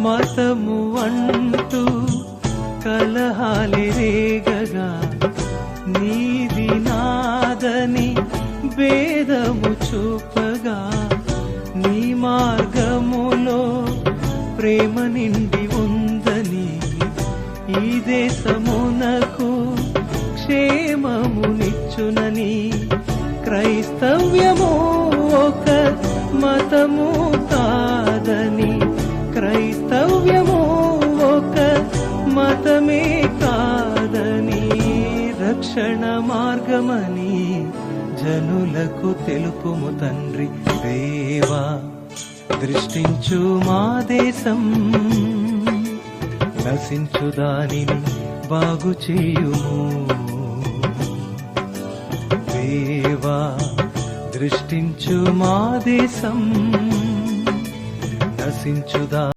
మతము అంటూ కలహాలి రేగగా నీది నాదని భేదము చూపగా నీ మార్గములో ప్రేమ నిండి ఉందని ఈ దేశమునకు క్షేమమునిచ్చునని క్రైస్తవ్యము ఒక మతము కాదని క్రైస్తవ్యము ఒక మతమే కాదని రక్షణ మార్గమని జనులకు తెలుపుము తండ్రి. దేవా దృష్టించు మా దేశం, నశించు దానిని బాగు చేయుము. దేవా దృష్టించు మా దేశం, నశించుదా